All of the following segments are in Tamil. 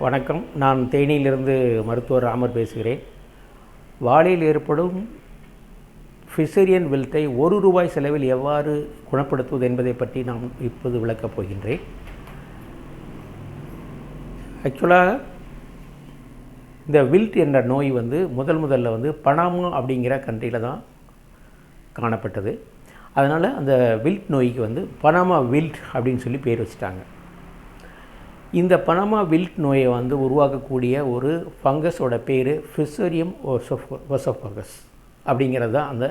வணக்கம். நான் தேனியிலிருந்து மருத்துவர் ராமர் பேசுகிறேன். வாழையில் ஏற்படும் ஃபிஷரியன் வில்ட்டை ₹1 செலவில் எவ்வாறு குணப்படுத்துவது என்பதை பற்றி நான் இப்போது விளக்கப் போகின்றேன். ஆக்சுவலாக இந்த வில்ட் என்ற நோய் முதல்ல பனாமா அப்படிங்கிற கண்ட்ரியில் தான் காணப்பட்டது. அதனால் அந்த வில்ட் நோய்க்கு பனாமா வில்ட் அப்படின்னு சொல்லி பேர் வச்சுட்டாங்க. இந்த பனாமா வில்ட் நோயை உருவாக்கக்கூடிய ஒரு ஃபங்கஸோட பேர் ஃபிஷரியம் ஓசோஃபகஸ் அப்படிங்கிறது தான் அந்த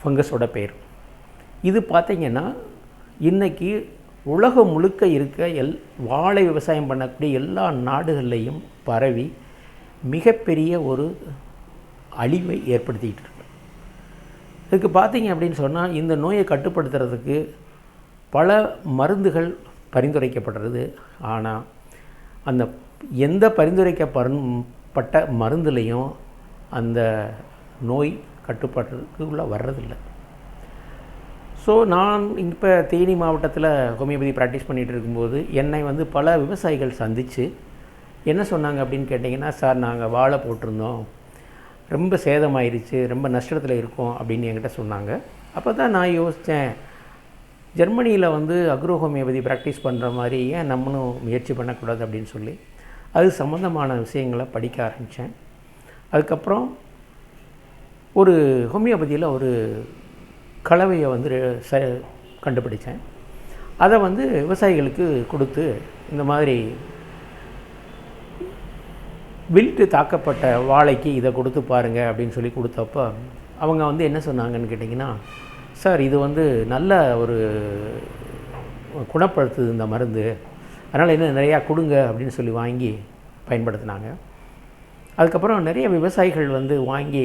ஃபங்கஸோட பேர். இது பார்த்திங்கன்னா இன்றைக்கி உலகம் முழுக்க இருக்க வாழை விவசாயம் பண்ணக்கூடிய எல்லா நாடுகள்லேயும் பரவி மிகப்பெரிய ஒரு அழிவை ஏற்படுத்திக்கிட்டு இருக்கு. இதுக்கு பார்த்திங்க அப்படின்னு சொன்னால் இந்த நோயை கட்டுப்படுத்துறதுக்கு பல மருந்துகள் பரிந்துரைக்கப்படுறது. ஆனால் அந்த எந்த பரிந்துரைக்கப்பட்ட மருந்துலேயும் அந்த நோய் கட்டுப்பாட்டுக்குள்ளே வர்றதில்லை. ஸோ நான் இப்போ தேனி மாவட்டத்தில் ஹோமியோபதி ப்ராக்டிஸ் பண்ணிகிட்டு இருக்கும்போது என்னை பல விவசாயிகள் சந்தித்து என்ன சொன்னாங்க அப்படின்னு கேட்டிங்கன்னா, சார் நாங்கள் வாழை போட்டிருந்தோம், ரொம்ப சேதமாயிருச்சு, ரொம்ப நஷ்டத்தில் இருக்கோம் அப்படின்னு என்கிட்ட சொன்னாங்க. அப்போ தான் நான் யோசித்தேன், ஜெர்மனியில் அக்ரோ ஹோமியோபதி ப்ராக்டிஸ் பண்ணுற மாதிரி ஏன் நம்மளும் முயற்சி பண்ணக்கூடாது அப்படின்னு சொல்லி அது சம்மந்தமான விஷயங்களை படிக்க ஆரம்பித்தேன். அதுக்கப்புறம் ஒரு ஹோமியோபதியில் ஒரு கலவையை கண்டுபிடித்தேன். அதை விவசாயிகளுக்கு கொடுத்து இந்த மாதிரி வில்ட்டு தாக்கப்பட்ட வாழைக்கு இதை கொடுத்து பாருங்கள் அப்படின்னு சொல்லி கொடுத்தப்போ அவங்க என்ன சொன்னாங்கன்னு கேட்டிங்கன்னா, சார் இது நல்ல ஒரு குணப்படுத்துது இந்த மருந்து, அதனால் இன்னும் நிறையா கொடுங்க அப்படின்னு சொல்லி வாங்கி பயன்படுத்தினாங்க. அதுக்கப்புறம் நிறைய விவசாயிகள் வாங்கி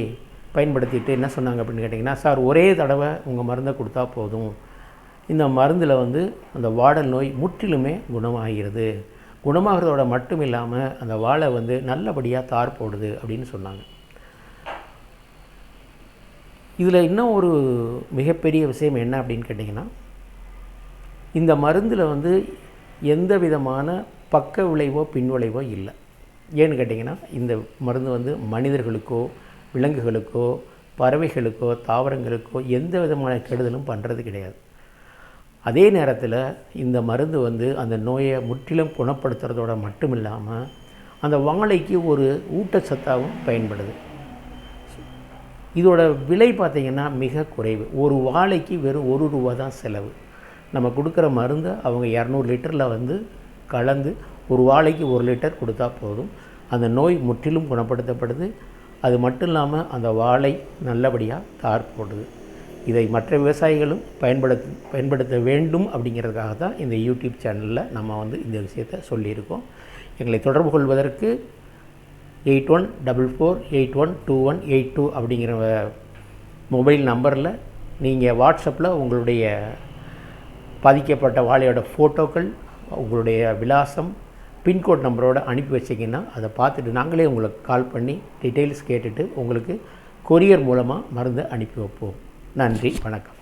பயன்படுத்திட்டு என்ன சொன்னாங்க அப்படின்னு கேட்டிங்கன்னா, சார் ஒரே தடவை உங்கள் மருந்தை கொடுத்தா போதும், இந்த மருந்தில் அந்த வாடல் நோய் முற்றிலுமே குணமாகிறது, குணமாகிறதோட மட்டும் இல்லாமல் அந்த வாழை நல்லபடியாக தார் போடுது அப்படின்னு சொன்னாங்க. இதில் இன்னும் ஒரு மிகப்பெரிய விஷயம் என்ன அப்படின்னு கேட்டிங்கன்னா, இந்த மருந்தில் எந்த விதமான பக்க விளைவோ பின்விளைவோ இல்லை. ஏன்னு கேட்டிங்கன்னா, இந்த மருந்து மனிதர்களுக்கோ விலங்குகளுக்கோ பறவைகளுக்கோ தாவரங்களுக்கோ எந்த விதமான கெடுதலும் பண்ணுறது கிடையாது. அதே நேரத்தில் இந்த மருந்து அந்த நோயை முற்றிலும் குணப்படுத்துறதோட மட்டும் இல்லாமல் அந்த வாழைக்கு ஒரு ஊட்டச்சத்தாகவும் பயன்படுது. இதோட விலை பார்த்திங்கன்னா மிக குறைவு. ஒரு வாழைக்கு வெறும் ₹1 தான் செலவு. நம்ம கொடுக்குற மருந்தை அவங்க 200 லிட்டரில் கலந்து ஒரு வாழைக்கு 1 லிட்டர் கொடுத்தா போதும், அந்த நோய் முற்றிலும் குணப்படுத்தப்படுது. அது மட்டும் இல்லாமல் அந்த வாழை நல்லபடியாக தார் போடுது. இதை மற்ற விவசாயிகளும் பயன்படுத்த வேண்டும் அப்படிங்கிறதுக்காக தான் இந்த யூடியூப் சேனலில் நம்ம இந்த விஷயத்தை சொல்லியிருக்கோம். எங்களை தொடர்பு கொள்வதற்கு 8144812182 அப்படிங்கிற மொபைல் நம்பரில் நீங்கள் வாட்ஸ்அப்பில் உங்களுடைய பாதிக்கப்பட்ட வாழையோட ஃபோட்டோக்கள், உங்களுடைய விலாசம், பின்கோட் நம்பரோடு அனுப்பி வச்சிங்கன்னா அதை பார்த்துட்டு நாங்களே உங்களுக்கு கால் பண்ணி டீட்டெயில்ஸ் கேட்டுட்டு உங்களுக்கு கொரியர் மூலமாக மருந்து அனுப்பி வைப்போம். நன்றி, வணக்கம்.